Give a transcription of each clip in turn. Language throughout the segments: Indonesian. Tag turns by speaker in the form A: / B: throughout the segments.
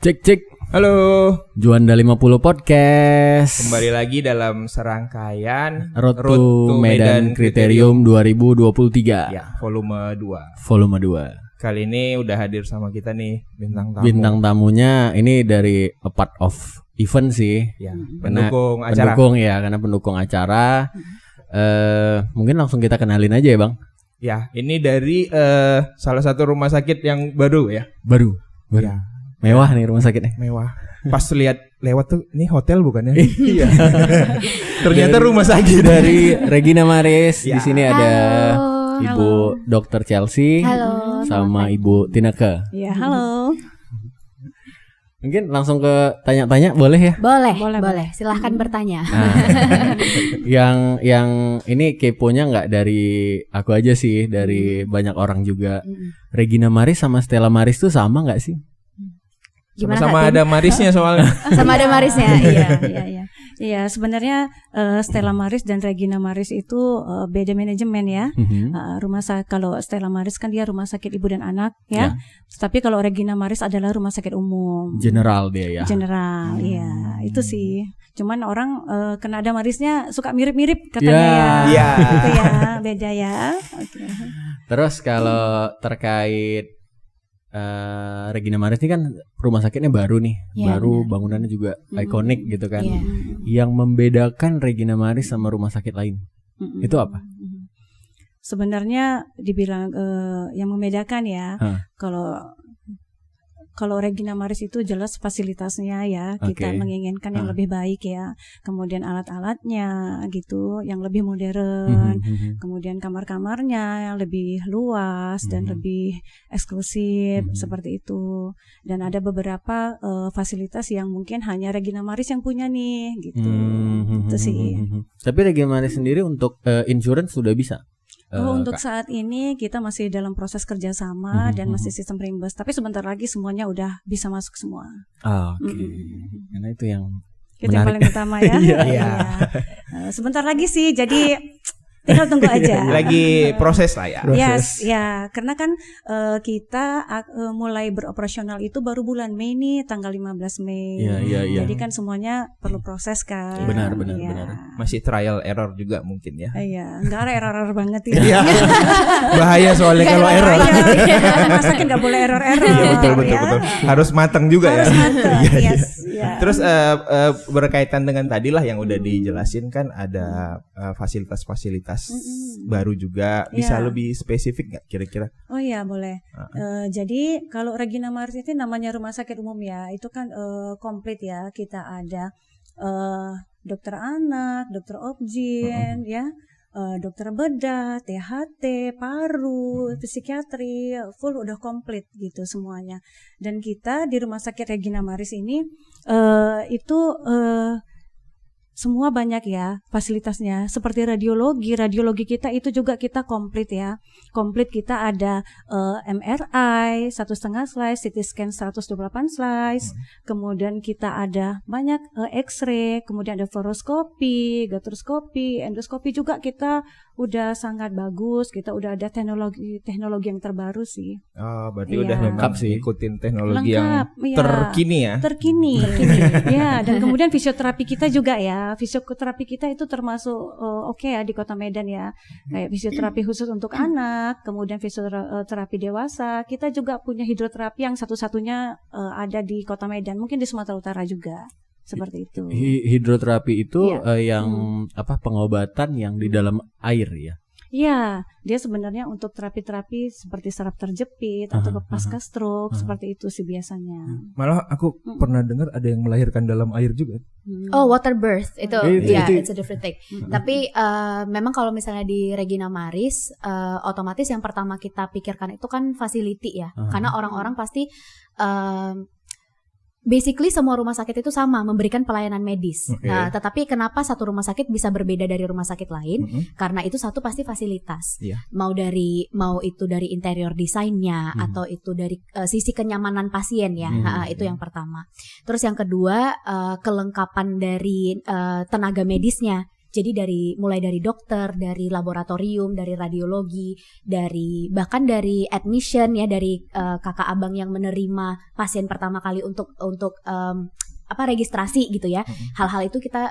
A: Cek.
B: Halo.
A: Juanda 50 Podcast.
B: Kembali lagi dalam serangkaian
A: Road to Medan Kriterium 2023.
B: Ya, volume 2.
A: Volume 2.
B: Kali ini udah hadir sama kita nih bintang tamu.
A: Bintang tamunya ini dari a part of event sih.
B: Ya, pendukung acara.
A: Karena pendukung acara. Mungkin langsung kita kenalin aja ya, Bang.
B: Ya, ini dari salah satu rumah sakit yang baru ya.
A: Baru. Ya. Mewah nih rumah sakitnya.
B: Mewah. Pas lihat lewat tuh, ini hotel bukan ya? Iya. Ternyata rumah sakit
A: dari Regina Maris.
B: Ya.
A: Di sini ada
C: Halo.
A: Ibu Dr. Chelsea.
C: Halo.
A: Sama Ibu Tineke.
C: Ya, halo.
A: Mungkin langsung ke tanya-tanya boleh ya?
C: Boleh. Silahkan bertanya.
A: Nah, yang ini keponya nggak dari aku aja sih, dari banyak orang juga. Regina Maris sama Stella Maris tuh sama nggak sih?
C: Gimana,
B: sama
C: Kak,
B: ada Marisnya soalnya.
C: Sama ada Marisnya.
D: Iya. Iya, sebenarnya Stella Maris dan Regina Maris itu beda manajemen ya. Rumah sakit, kalau Stella Maris kan dia rumah sakit ibu dan anak ya. Tapi kalau Regina Maris adalah rumah sakit umum.
A: General dia ya.
D: General, iya. Itu sih. Cuman orang kena ada Marisnya suka mirip-mirip katanya
B: Ya.
D: Gitu ya, beda ya. Okay.
A: Terus kalau terkait Regina Maris ini kan rumah sakitnya baru nih, baru bangunannya juga ikonik gitu kan. Yang membedakan Regina Maris sama rumah sakit lain itu apa?
D: Sebenarnya dibilang yang membedakan ya, kalau Regina Maris itu jelas fasilitasnya ya, kita menginginkan yang lebih baik ya. Kemudian alat-alatnya gitu, yang lebih modern. Kemudian kamar-kamarnya yang lebih luas dan lebih eksklusif seperti itu. Dan ada beberapa fasilitas yang mungkin hanya Regina Maris yang punya nih gitu. Itu sih.
A: Tapi Regina Maris sendiri untuk insurance sudah bisa?
D: Untuk saat ini kita masih dalam proses kerjasama dan masih sistem reimburse. Tapi sebentar lagi semuanya udah bisa masuk semua.
A: Oke. Karena itu yang
D: itu yang paling utama ya.
A: Iya.
D: Sebentar lagi sih, jadi tinggal tunggu aja.
B: Lagi proses lah ya.
D: Yes, ya, karena kan kita mulai beroperasional itu baru bulan Mei nih, tanggal 15 Mei.
A: Iya.
D: Jadi kan semuanya perlu proses kan.
A: Benar.
B: Masih trial error juga mungkin ya.
D: Iya, enggak ada error banget ya.
B: Iya. Bahaya soalnya kalau error.
D: Rumah sakit nggak boleh error.
B: Iya, betul. Harus matang juga ya.
D: Harus matang. Yes.
B: Terus berkaitan dengan tadilah yang udah dijelasin kan ada fasilitas baru juga, bisa lebih spesifik nggak kira-kira?
D: Oh iya, boleh. Jadi kalau Regina Maris itu namanya rumah sakit umum ya, itu kan komplit ya. Kita ada dokter anak, dokter obgyn, ya, dokter bedah, THT, paru, psikiatri, full udah komplit gitu semuanya. Dan kita di rumah sakit Regina Maris ini itu semua banyak ya fasilitasnya, seperti radiologi kita itu juga kita komplit ya. Komplit kita ada MRI 1,5 slice, CT scan 128 slice, kemudian kita ada banyak X-ray, kemudian ada fluoroskopi, gatroskopi, endoskopi juga kita udah sangat bagus, kita udah ada teknologi yang terbaru sih.
B: Oh, berarti udah lengkap sih, ikutin teknologi
D: lengkap,
B: yang terkini ya.
D: Terkini. Ya, dan kemudian fisioterapi kita juga ya. Fisioterapi kita itu termasuk oke ya di Kota Medan ya. Kayak fisioterapi khusus untuk anak, kemudian fisioterapi dewasa. Kita juga punya hidroterapi yang satu-satunya ada di Kota Medan, mungkin di Sumatera Utara juga. Seperti itu.
A: Hidroterapi itu yang pengobatan yang di dalam air ya.
D: Iya, dia sebenarnya untuk terapi-terapi seperti saraf terjepit atau pasca stroke, seperti itu sih biasanya.
B: Malah aku pernah dengar ada yang melahirkan dalam air juga.
C: Oh, water birth itu it's a different thing. Tapi memang kalau misalnya di Regina Maris, otomatis yang pertama kita pikirkan itu kan facility ya, karena orang-orang pasti basically semua rumah sakit itu sama memberikan pelayanan medis. Nah, tetapi kenapa satu rumah sakit bisa berbeda dari rumah sakit lain? Karena itu satu pasti fasilitas. Mau itu dari interior desainnya atau itu dari sisi kenyamanan pasien ya. Itu yang pertama. Terus yang kedua kelengkapan dari tenaga medisnya. Jadi mulai dari dokter, dari laboratorium, dari radiologi, bahkan dari admission ya, dari kakak abang yang menerima pasien pertama kali untuk registrasi gitu ya. Hal-hal itu kita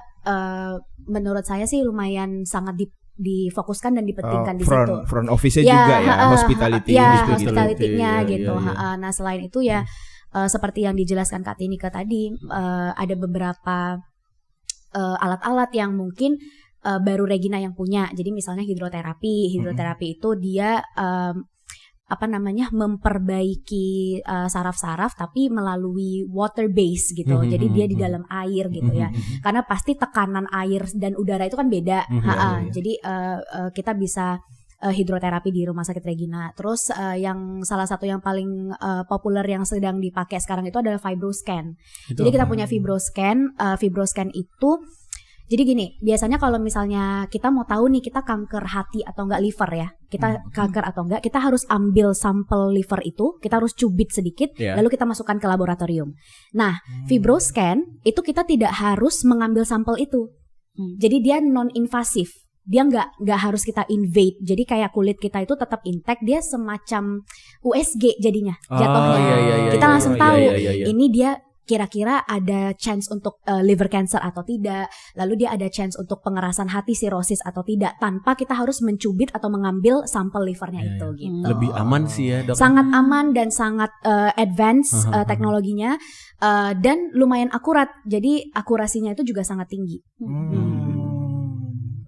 C: menurut saya sih lumayan sangat difokuskan dan dipentingkan di situ.
B: Front office-nya juga ya,
C: hospitality-nya gitu. Nah, selain itu ya seperti yang dijelaskan Kak Tinika tadi, ada beberapa alat-alat yang mungkin baru Regina yang punya. Jadi misalnya hidroterapi itu dia memperbaiki saraf-saraf tapi melalui water base gitu. Jadi dia di dalam air gitu ya. Karena pasti tekanan air dan udara itu kan beda. Jadi kita bisa hidroterapi di Rumah Sakit Regina. Terus yang salah satu yang paling populer yang sedang dipakai sekarang itu adalah FibroScan. Jadi kita punya FibroScan. FibroScan itu jadi gini, biasanya kalau misalnya kita mau tahu nih kita kanker hati atau enggak liver ya, kita kanker atau enggak, kita harus ambil sampel liver itu, kita harus cubit sedikit, lalu kita masukkan ke laboratorium. Nah, FibroScan itu kita tidak harus mengambil sampel itu, jadi dia non-invasif, dia nggak harus kita invade, jadi kayak kulit kita itu tetap intact, dia semacam USG jadinya, jatuhnya. Kita langsung tahu ini dia kira-kira ada chance untuk liver cancer atau tidak, lalu dia ada chance untuk pengerasan hati sirosis atau tidak, tanpa kita harus mencubit atau mengambil sampel livernya itu gitu.
A: Lebih aman sih ya, Dok.
C: Sangat aman dan sangat advance teknologinya, dan lumayan akurat. Jadi akurasinya itu juga sangat tinggi.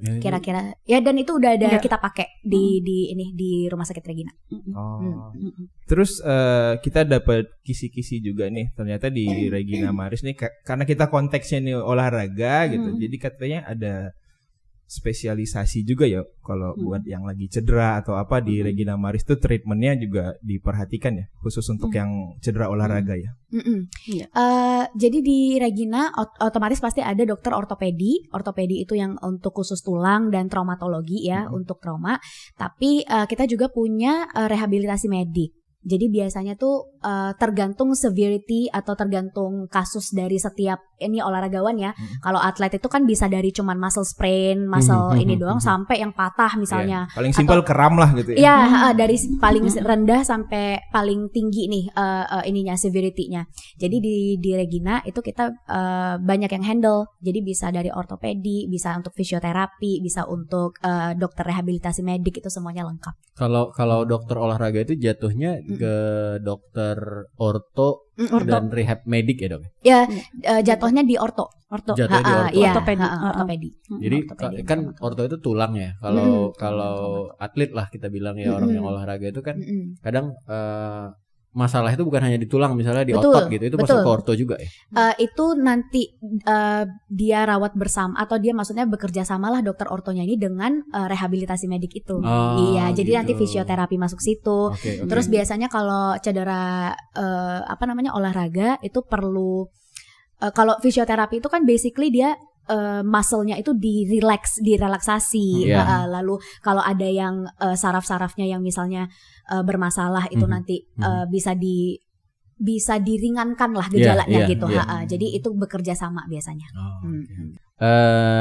C: Kira-kira ya, dan itu udah ada kita pakai di Rumah Sakit Regina.
B: Terus kita dapat kisi-kisi juga nih, ternyata di Regina Maris nih karena kita konteksnya nih olahraga gitu. Jadi katanya ada spesialisasi juga ya kalau buat yang lagi cedera atau apa di Regina Maris tuh treatmentnya juga diperhatikan ya, khusus untuk yang cedera olahraga ya.
C: Jadi di Regina otomatis pasti ada dokter ortopedi itu yang untuk khusus tulang dan traumatologi ya, untuk trauma. Tapi kita juga punya rehabilitasi medik. Jadi biasanya tuh tergantung severity atau tergantung kasus dari setiap ini olahragawan ya. Kalau atlet itu kan bisa dari cuman muscle sprain, muscle ini doang sampai yang patah misalnya.
B: Paling simpel kram lah gitu ya.
C: Iya, dari paling rendah sampai paling tinggi nih severity-nya. Jadi di Regina itu kita banyak yang handle. Jadi bisa dari ortopedi, bisa untuk fisioterapi, bisa untuk dokter rehabilitasi medik, itu semuanya lengkap.
A: Kalau dokter olahraga itu jatuhnya ke dokter orto dan rehab medik ya, Dok?
C: Ya, jatuhnya di orto.
A: Jatuhnya di orto.
C: Ortopedi.
A: Jadi kan orto itu tulang ya. Kalau atlet lah kita bilang ya, orang yang olahraga itu kan kadang masalah itu bukan hanya di tulang, misalnya di otot gitu, itu masuk ke orto juga ya?
C: Itu nanti dia rawat bersama, atau dia maksudnya bekerja samalah dokter ortonya ini dengan rehabilitasi medik itu. Jadi nanti fisioterapi masuk situ. Terus biasanya kalau cedera olahraga itu perlu, kalau fisioterapi itu kan basically dia muscle-nya itu direlaksasi. Lalu kalau ada yang saraf-sarafnya yang misalnya bermasalah itu nanti bisa diringankan lah gejalanya gitu. Jadi itu bekerja sama biasanya.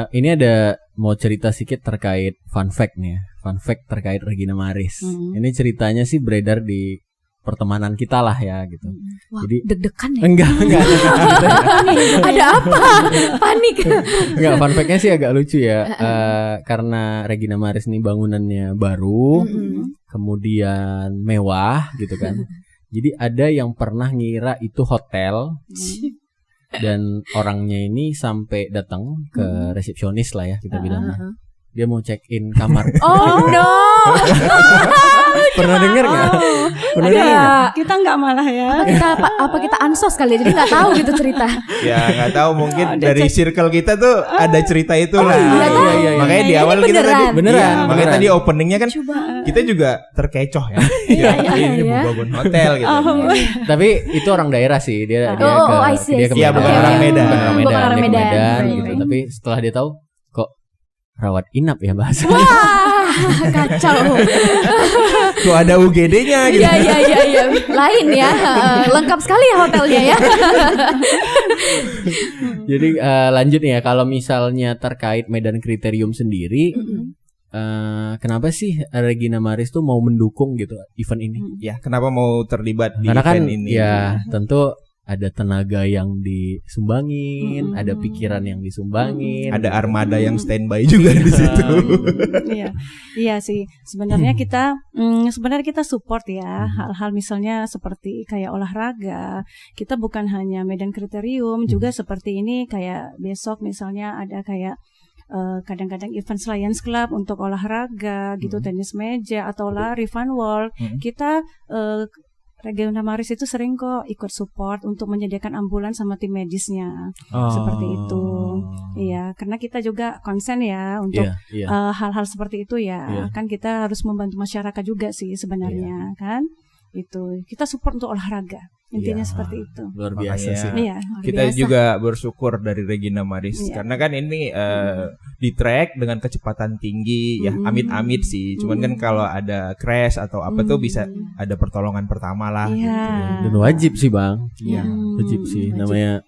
A: Ini ada mau cerita sedikit terkait fun fact nih ya. Fun fact terkait Regina Maris. Ini ceritanya sih beredar di pertemanan kita lah ya gitu.
C: Wah,
A: jadi
C: deg-degan ya?
A: Enggak.
C: Ada apa? Panik.
A: Enggak, fun fact-nya sih agak lucu ya. Karena Regina Maris ini bangunannya baru, kemudian mewah gitu kan. Jadi ada yang pernah ngira itu hotel. Dan orangnya ini sampai datang ke resepsionis lah ya kita bilangnya. Dia mau check in kamar.
C: Oh no.
A: Pernah dengar nggak? Pernah dengar nggak?
D: Kita nggak malah ya.
C: Apa kita ansos kali ya? Jadi nggak tahu gitu cerita.
B: Ya nggak tahu, mungkin dari circle kita tuh ada cerita itu lah.
A: Iya.
B: Makanya di awal kita tadi
A: beneran.
B: Makanya tadi openingnya kan kita juga terkecoh ya. Ini bangun hotel gitu.
A: Tapi itu orang daerah sih, dia ke
B: Iya, bukan orang Medan.
A: Bukan orang Medan gitu. Tapi setelah dia tahu kok rawat inap ya bahasa.
C: Wah, kacau.
B: Kok ada UGD-nya gitu.
C: Iya. Lain ya. Lengkap sekali ya hotelnya ya.
A: Jadi lanjut nih ya, kalau misalnya terkait Medan Kriterium sendiri, kenapa sih Regina Maris tuh mau mendukung gitu event ini?
B: Ya, kenapa mau terlibat di
A: Karena
B: event
A: kan,
B: ini?
A: ya tentu ada tenaga yang disumbangin, ada pikiran yang disumbangin,
B: ada armada yang standby juga di situ.
D: Iya sih. Sebenarnya kita support ya hal-hal misalnya seperti kayak olahraga. Kita bukan hanya Medan Kriterium, juga seperti ini kayak besok misalnya ada kayak kadang-kadang event Lions Club untuk olahraga gitu, tenis meja atau lari fun walk. Kita Regina Maris itu sering kok ikut support untuk menyediakan ambulans sama tim medisnya, seperti itu. Iya, karena kita juga konsen ya untuk hal-hal seperti itu ya. Kan kita harus membantu masyarakat juga sih sebenarnya kan. Itu kita support untuk olahraga. Intinya seperti itu.
A: Luar biasa sih.
D: Iya,
B: Kita juga bersyukur dari Regina Maris karena kan ini di track dengan kecepatan tinggi ya, amit-amit sih. Cuman kan kalau ada crash atau apa tuh bisa ada pertolongan pertama lah.
D: Iya.
A: Dan wajib sih Bang.
B: Iya.
A: Wajib sih.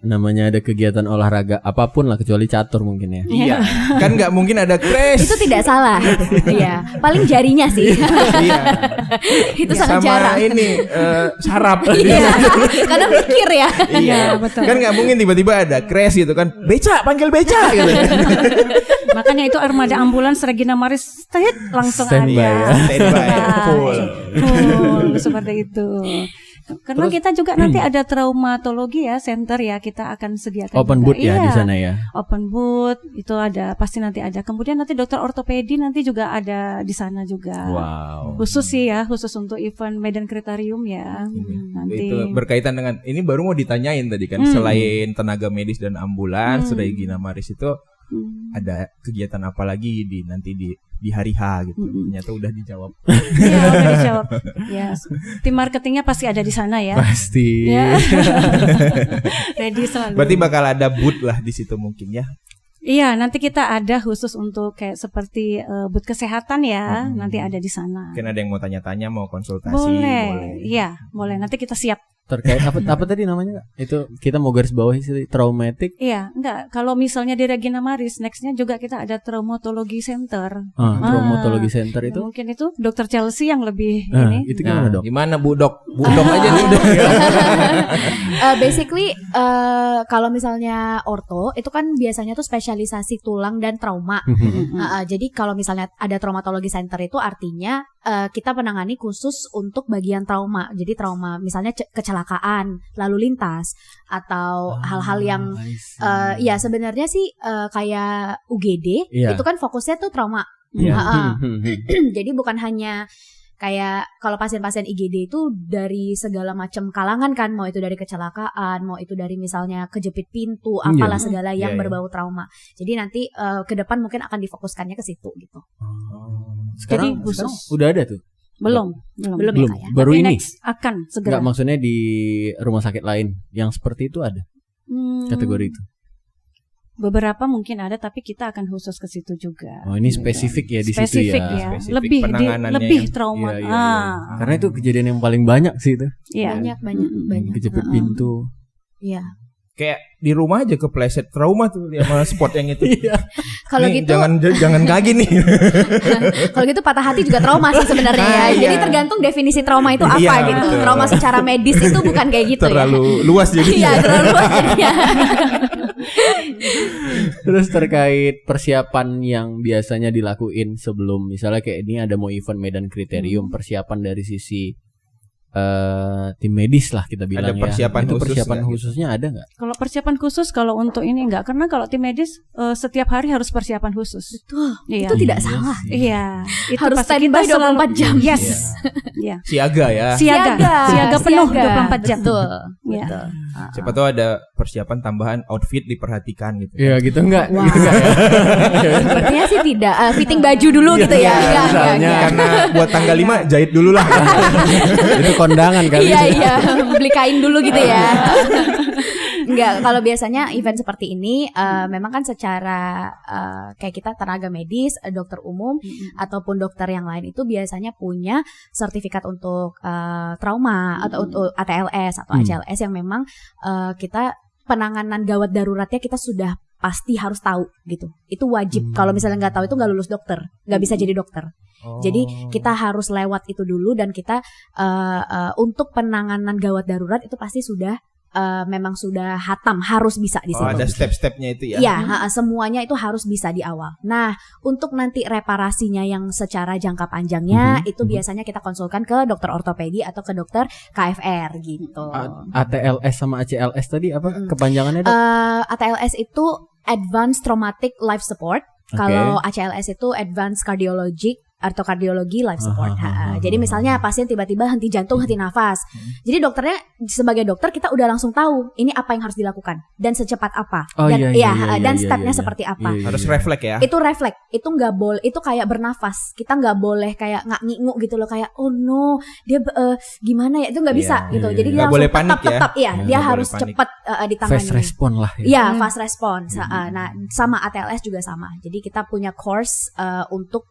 A: Namanya ada kegiatan olahraga apapun lah kecuali catur mungkin ya.
B: Iya. Kan nggak mungkin ada crash.
C: Itu tidak salah. Iya. Paling jarinya sih.
B: Iya.
C: Itu sangat
B: Sama
C: jarang.
B: ini sarap.
C: Iya. Karena mikir ya.
B: Iya,
D: betul.
B: Kan nggak mungkin tiba-tiba ada crash gitu kan. Beca, panggil beca gitu.
D: Makanya itu armada ambulans Regina Maris langsung
A: Standby
D: ada.
A: ya.
B: Standby, full.
D: Seperti itu. Karena kita juga nanti ada traumatologi ya, center ya, kita akan sediakan
A: Open
D: juga.
A: booth ya di sana ya.
D: Open booth itu ada, pasti nanti ada. Kemudian nanti dokter ortopedi nanti juga ada di sana juga.
A: Wow.
D: Khusus sih ya, khusus untuk event Medan Kriterium ya. Nanti
B: Itu berkaitan dengan ini baru mau ditanyain tadi kan, selain tenaga medis dan ambulans, Regina Maris itu ada kegiatan apa lagi nanti di hari H gitu. Ternyata udah dijawab.
D: Iya, udah dijawab. Ya, tim marketingnya pasti ada di sana ya.
A: Pasti.
D: Ya. Ready selalu.
B: Berarti bakal ada booth lah di situ mungkin ya.
D: Iya, nanti kita ada khusus untuk kayak seperti booth kesehatan ya. Nanti ada di sana.
B: Mungkin ada yang mau tanya-tanya, mau konsultasi,
D: Boleh. Iya, boleh. Nanti kita siap.
A: Terkait apa tadi namanya? Itu kita mau garis bawahi sih, traumatic.
D: Iya, enggak. Kalau misalnya di Regina Maris, nextnya juga kita ada traumatologi center.
A: Traumatologi center itu?
D: Mungkin itu Dokter Chelsea yang lebih ini.
A: Itu gimana dok?
B: Gimana Bu Dok? Bu Dok aja nih Dok.
C: Basically kalau misalnya orto itu kan biasanya tuh spesialisasi tulang dan trauma. Jadi kalau misalnya ada traumatologi center itu artinya kita menangani khusus untuk bagian trauma. Jadi trauma misalnya kecelakaan lalu lintas atau hal-hal yang ya sebenarnya sih kayak UGD itu kan fokusnya tuh trauma. Jadi bukan hanya kayak kalau pasien-pasien IGD itu dari segala macam kalangan kan, mau itu dari kecelakaan, mau itu dari misalnya kejepit pintu, apalah segala yang berbau trauma. Jadi nanti ke depan mungkin akan difokuskannya ke situ gitu.
A: Sekarang udah ada tuh?
C: Belum ya, ya.
A: Baru
D: tapi
A: ini
D: akan segera.
A: Enggak, maksudnya di rumah sakit lain yang seperti itu ada kategori itu?
D: Beberapa mungkin ada, tapi kita akan khusus ke situ juga.
A: Oh, ini spesifik ya di
D: spesifik
A: situ ya.
D: Spesifik lebih trauma.
A: Karena itu kejadian yang paling banyak sih itu.
C: Banyak.
A: Kejepit pintu.
C: Iya.
B: Kayak di rumah aja kepleset trauma tuh sama spot yang itu.
C: Kalau gitu
B: jangan kaget nih.
C: Kalau gitu patah hati juga trauma sih sebenarnya ya. Jadi tergantung definisi trauma itu apa gitu. Betul. Trauma secara medis itu bukan kayak gitu
B: terlalu luas jadi.
C: Iya, terlalu luas jadinya.
A: Terus terkait persiapan yang biasanya dilakuin sebelum misalnya kayak ini ada mau event Medan Kriterium, persiapan dari sisi tim medis lah kita bilang
B: ada persiapan
A: itu
B: khusus
A: persiapan khususnya ada nggak?
D: Kalau persiapan khusus kalau untuk ini enggak, karena kalau tim medis setiap hari harus persiapan khusus.
C: Betul.
D: Iya.
C: Itu tidak salah.
D: Iya. Itu
C: harus standby 24 jam.
D: Yes. Iya.
B: Siaga ya.
D: Siaga penuh 24 jam.
C: Betul.
D: Ya.
C: Betul.
B: Siapa tahu ada persiapan tambahan outfit diperhatikan gitu.
A: Iya gitu enggak?
C: Wow.
A: Gitu enggak ya?
C: Sepertinya sih tidak. Fitting baju dulu gitu ya.
A: Misalnya
B: karena buat tanggal 5 jahit dulu lah.
A: Itu kondangan kali.
C: Iya, beli kain dulu gitu ya. Enggak, kalau biasanya event seperti ini memang kan secara kayak kita tenaga medis, dokter umum ataupun dokter yang lain itu biasanya punya sertifikat untuk trauma atau untuk ATLS atau ACLS yang memang kita penanganan gawat daruratnya kita sudah pasti harus tahu gitu. Itu wajib. Kalau misalnya nggak tahu itu nggak lulus dokter, nggak bisa jadi dokter. Jadi kita harus lewat itu dulu dan kita untuk penanganan gawat darurat itu pasti sudah memang sudah hatam, harus bisa di situ.
B: Ada step-stepnya itu ya?
C: Iya, semuanya itu harus bisa di awal. Nah, untuk nanti reparasinya yang secara jangka panjangnya itu biasanya kita konsulkan ke dokter ortopedi atau ke dokter KFR gitu.
A: ATLS sama ACLS tadi apa kepanjangannya dok?
C: ATLS itu Advanced Traumatic Life Support. Kalau ACLS itu Advanced Cardiologic atau kardiologi life support. Jadi misalnya pasien tiba-tiba henti jantung, henti nafas. Jadi dokternya sebagai dokter kita udah langsung tahu ini apa yang harus dilakukan dan secepat apa dan stepnya seperti apa.
B: Harus refleks ya.
C: Itu refleks. Itu nggak boleh. Itu kayak bernafas. Kita nggak boleh kayak ngingu gitu loh kayak oh no dia gimana ya itu nggak bisa gitu. Jadi dia
B: langsung
C: tetap dia harus cepat ditangani.
A: Fast respon lah.
C: Iya fast response. Nah sama ATLS juga sama. Jadi kita punya course untuk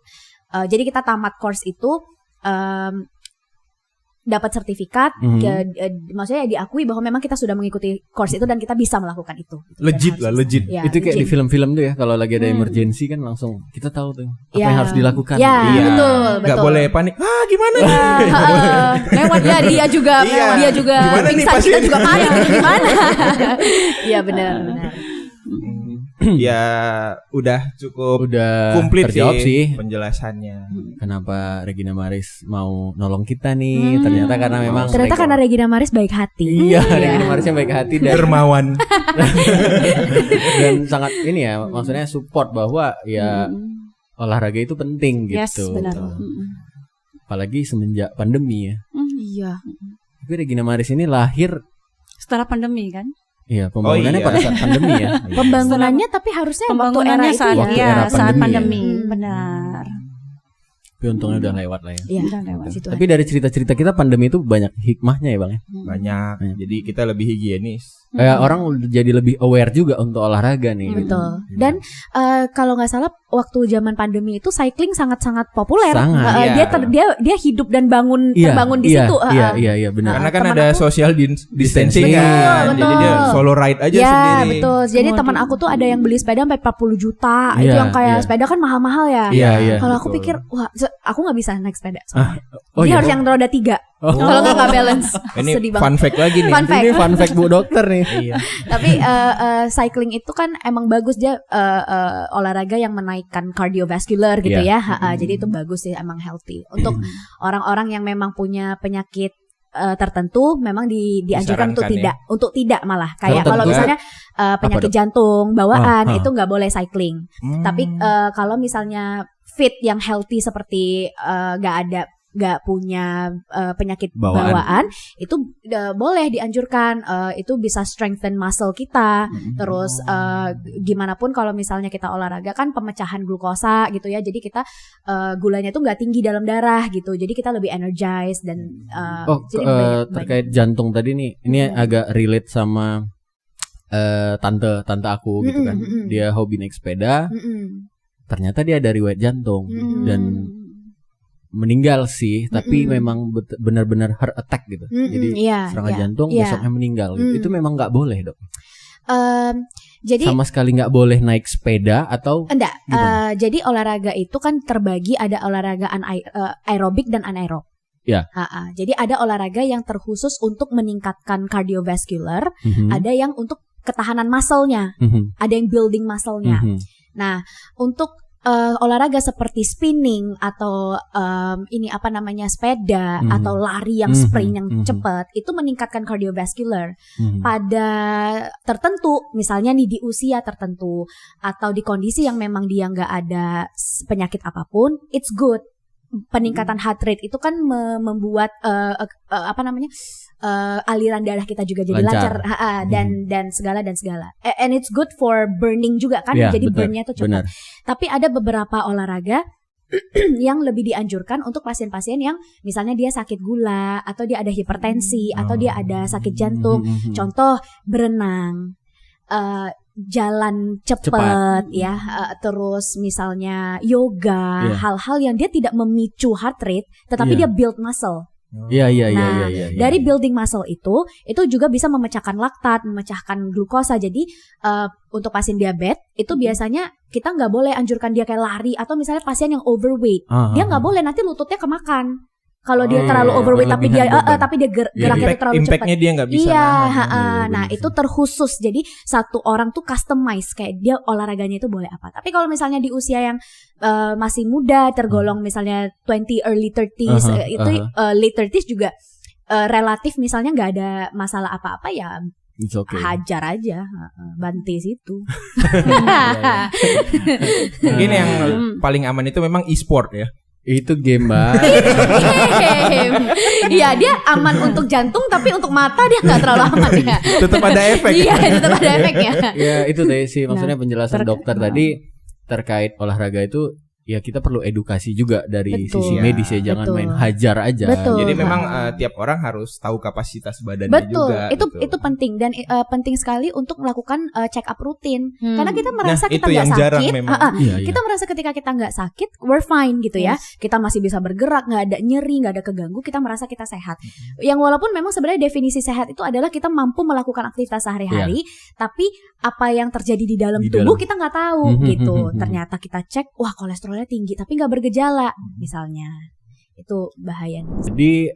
C: jadi kita tamat course itu dapat sertifikat, maksudnya diakui bahwa memang kita sudah mengikuti course itu dan kita bisa melakukan itu.
B: Legit.
C: Ya,
A: itu kayak di film-film tuh ya, kalau lagi ada emergency kan langsung kita tahu tuh apa yang harus dilakukan.
C: Iya, betul.
B: Gak boleh panik. Gimana?
C: Lewat dia juga pingsan, kita juga panik. Gimana? Iya benar.
B: Ya udah cukup komplit sih penjelasannya.
A: Kenapa Regina Maris mau nolong kita nih? Ternyata karena
C: Regina Maris baik hati.
A: Iya, Regina Marisnya baik hati dan
B: dermawan.
A: Dan sangat ini ya, maksudnya support bahwa ya olahraga itu penting gitu.
D: Yes, benar.
A: Apalagi semenjak pandemi ya.
C: Iya.
A: Tapi Regina Maris ini lahir
D: setelah pandemi kan?
A: Iya, pembangunannya pada saat pandemi ya.
C: Pembangunannya tapi harusnya
D: pembangunannya saat pandemi. Benar.
A: Tapi untungnya udah lewat lah ya.
C: Iya, udah lewat.
A: Tapi dari cerita-cerita kita pandemi itu banyak hikmahnya ya Bang ya.
B: Banyak. Jadi kita lebih higienis.
A: Orang jadi lebih aware juga untuk olahraga nih.
C: Betul. Dan kalau nggak salah waktu zaman pandemi itu cycling sangat-sangat populer. Dia hidup dan terbangun di situ.
A: Iya benar.
B: Karena kan ada social distancing kan. Jadi dia solo ride aja sendiri.
C: Iya betul. Jadi teman aku tuh ada yang beli sepeda sampai 40 juta. Itu yang kayak sepeda kan mahal-mahal ya.
A: Iya.
C: Kalau aku pikir wah aku nggak bisa naik sepeda. Dia harus yang roda 3. Kalau nggak balance.
B: Ini fun fact lagi nih.
A: Ini fun fact Bu Dokter nih.
B: Iya.
C: Tapi cycling itu kan emang bagus, dia olahraga yang menaikkan cardiovascular gitu ya. Jadi itu bagus sih, emang healthy. Untuk orang-orang yang memang punya penyakit tertentu memang dianjurkan untuk tidak malah kayak kalau misalnya penyakit jantung bawaan itu nggak boleh cycling. Tapi kalau misalnya fit yang healthy seperti nggak punya penyakit bawaan itu boleh dianjurkan. Itu bisa strengthen muscle kita. Terus gimana pun kalau misalnya kita olahraga kan pemecahan glukosa gitu ya, jadi kita gulanya tuh nggak tinggi dalam darah gitu, jadi kita lebih energized dan
A: terkait jantung tadi nih, ini agak relate sama tante aku gitu kan. Dia hobi naik sepeda, ternyata dia ada riwayat jantung dan meninggal sih, tapi memang benar-benar heart attack gitu. Jadi serangan jantung besoknya meninggal gitu. Itu memang nggak boleh dok.
C: Jadi
A: sama sekali nggak boleh naik sepeda atau
C: enggak. Jadi olahraga itu kan terbagi, ada olahraga aerobik dan anaerob.
A: Ya.
C: Jadi ada olahraga yang terkhusus untuk meningkatkan cardiovascular, ada yang untuk ketahanan muscle-nya, ada yang building muscle-nya. Nah, untuk olahraga seperti spinning atau sepeda atau lari yang sprint yang cepat itu meningkatkan cardiovascular pada tertentu, misalnya nih di usia tertentu atau di kondisi yang memang dia nggak ada penyakit apapun, it's good. Peningkatan heart rate itu kan membuat aliran darah kita juga jadi lancar dan segala. And it's good for burning juga kan, jadi burnnya itu cepat. Tapi ada beberapa olahraga yang lebih dianjurkan untuk pasien-pasien yang misalnya dia sakit gula atau dia ada hipertensi atau dia ada sakit jantung. Contoh berenang, jalan cepat. Ya, terus misalnya yoga, hal-hal yang dia tidak memicu heart rate tetapi dia build muscle.
A: Iya.
C: Dari building muscle itu juga bisa memecahkan laktat, memecahkan glukosa. Jadi untuk pasien diabetes itu biasanya kita nggak boleh anjurkan dia kayak lari atau misalnya pasien yang overweight, dia nggak boleh, nanti lututnya kemakan. Kalau dia terlalu overweight tapi dia geraknya itu terlalu cepat.
B: Impactnya dia nggak bisa.
C: Nah itu terkhusus. Jadi satu orang tuh customize kayak dia olahraganya itu boleh apa. Tapi kalau misalnya di usia yang masih muda, tergolong misalnya 20 early 30s, itu late 30s juga relatif misalnya nggak ada masalah apa-apa ya. Hajar aja, banting situ.
B: Mungkin yang paling aman itu memang e-sport ya.
A: Itu game, Mbak.
C: Iya, dia aman untuk jantung tapi untuk mata dia nggak terlalu aman ya.
B: Tetap ada efek.
C: Iya, tetap ada efeknya.
A: Ya itu deh sih, maksudnya penjelasan dokter tadi terkait olahraga itu. Ya kita perlu edukasi juga dari sisi medis ya, jangan main hajar aja.
B: Jadi memang tiap orang harus tahu kapasitas badannya juga.
C: Itu penting dan penting sekali untuk melakukan check up rutin. Karena kita merasa kita nggak sakit. Kita merasa ketika kita nggak sakit, we're fine gitu ya. Kita masih bisa bergerak, nggak ada nyeri, nggak ada keganggu. Kita merasa kita sehat. Yang walaupun memang sebenarnya definisi sehat itu adalah kita mampu melakukan aktivitas sehari-hari, tapi apa yang terjadi di dalam tubuh kita nggak tahu gitu. Ternyata kita cek, wah kolesterol tinggi tapi nggak bergejala misalnya, itu bahaya.
A: Jadi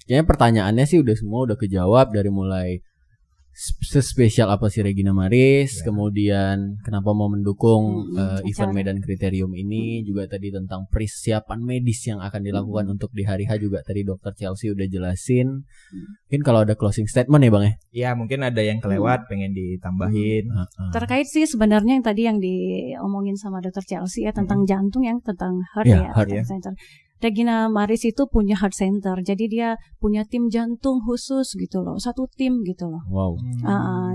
A: kayaknya pertanyaannya sih udah kejawab, dari mulai sespesial apa sih Regina Maris, kemudian kenapa mau mendukung event Medan Kriterium ini, juga tadi tentang persiapan medis yang akan dilakukan untuk di hari H juga tadi Dokter Chelsea udah jelasin. Mungkin kalau ada closing statement ya Bang ya?
B: Ya mungkin ada yang kelewat pengen ditambahin.
D: Terkait sih sebenarnya yang tadi yang diomongin sama Dokter Chelsea ya tentang jantung, yang tentang heart center. Regina Maris itu punya heart center, jadi dia punya tim jantung khusus gitu loh, satu tim gitu loh.
A: Wow.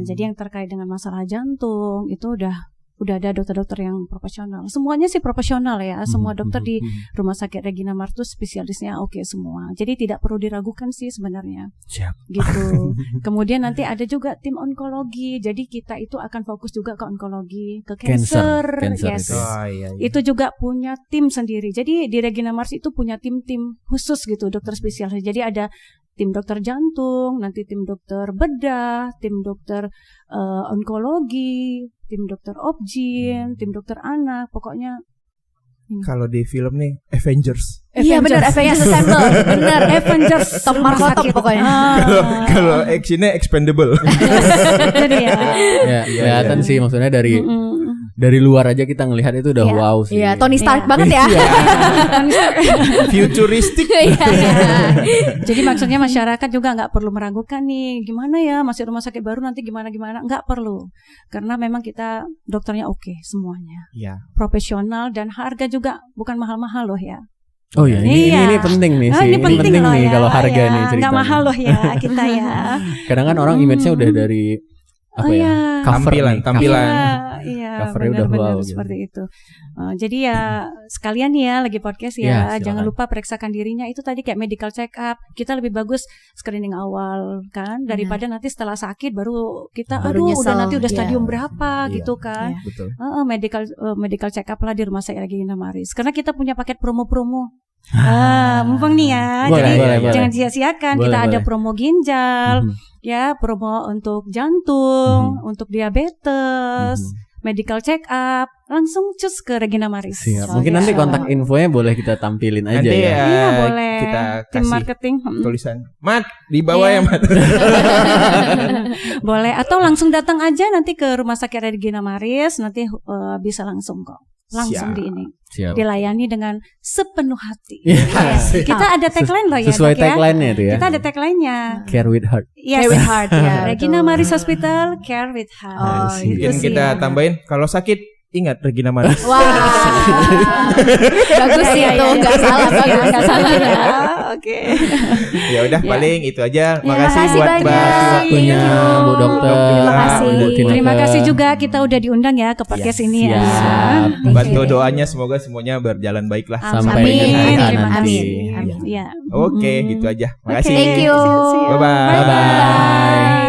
D: Jadi yang terkait dengan masalah jantung itu udah ada dokter-dokter yang profesional. Semuanya sih profesional ya, semua dokter di Rumah Sakit Regina Maris itu spesialisnya oke semua. Jadi tidak perlu diragukan sih sebenarnya.
A: Siap.
D: Gitu. Kemudian nanti ada juga tim onkologi. Jadi kita itu akan fokus juga ke onkologi, ke cancer. Yes. Itu juga punya tim sendiri. Jadi di Regina Maris itu punya tim-tim khusus gitu, dokter spesialis. Jadi ada tim dokter jantung, nanti tim dokter bedah, tim dokter onkologi, tim dokter obgyn, tim dokter anak, pokoknya.
B: Kalau di film nih Avengers.
C: Iya benar, Avengers Assemble, benar,
D: Avengers
C: top markotop pokoknya.
B: Kalau actionnya expendable.
D: Jadi ya.
A: Kelihatan sih maksudnya dari luar aja kita ngelihat itu udah wow sih.
C: Iya, Tony Stark banget ya.
B: Futuristik.
D: Jadi maksudnya masyarakat juga nggak perlu meragukan nih, gimana ya masih rumah sakit baru nanti gimana, nggak perlu. Karena memang kita dokternya oke semuanya.
B: Iya.
D: Profesional dan harga juga bukan mahal-mahal loh ya.
A: Oh ya, ini penting nih sih.
D: Ini penting nih
A: kalau harga nih ceritanya.
D: Nggak mahal loh ya kita ya.
A: Kadang kan orang image-nya udah dari
B: tampilan.
D: Iya, benar-benar seperti itu. Jadi ya sekalian nih ya lagi podcast ya, jangan lupa periksakan dirinya. Itu tadi kayak medical check up. Kita lebih bagus screening awal kan daripada nanti setelah sakit baru kita udah stadium berapa gitu kan. Medical check up lah di Rumah Sakit Regina Maris. Karena kita punya paket promo-promo. Mumpung nih ya. Jadi jangan sia-siakan. Kita ada promo ginjal, ya, promo untuk jantung, untuk diabetes, medical check up, langsung cus ke Regina Maris.
A: Mungkin nanti kontak infonya boleh kita tampilin aja
B: nanti
A: ya.
D: Iya boleh.
B: Kita
D: tim
B: kasih
D: marketing
B: tulisan Mat di bawah ya Mat.
D: Boleh, atau langsung datang aja nanti ke Rumah Sakit Regina Maris, nanti bisa langsung kok. Langsung dilayani dengan sepenuh hati. Kita ada tagline loh ya.
A: Sesuai tagline-nya itu ya.
D: Kita ada tagline-nya.
A: Care with heart.
C: Care with heart ya.
D: Regina Maris Hospital, care with heart.
B: Mungkin kita tambahin kalau sakit ingat Regina Maris.
C: Wah. Bagus sih itu, enggak salah, enggak salah.
D: Oke.
B: Ya udah paling itu aja. Makasih
C: makasih
B: buat
A: waktunya Bu Dokter.
C: Terima kasih.
D: Terima kasih juga kita udah diundang ya ke podcast ini ya.
B: Bantu doanya semoga semuanya berjalan baik lah
A: sampai dengan nanti.
D: Amin. Ya.
B: Oke, gitu aja. Makasih.
C: Thank you.
B: Bye bye.
A: Bye bye.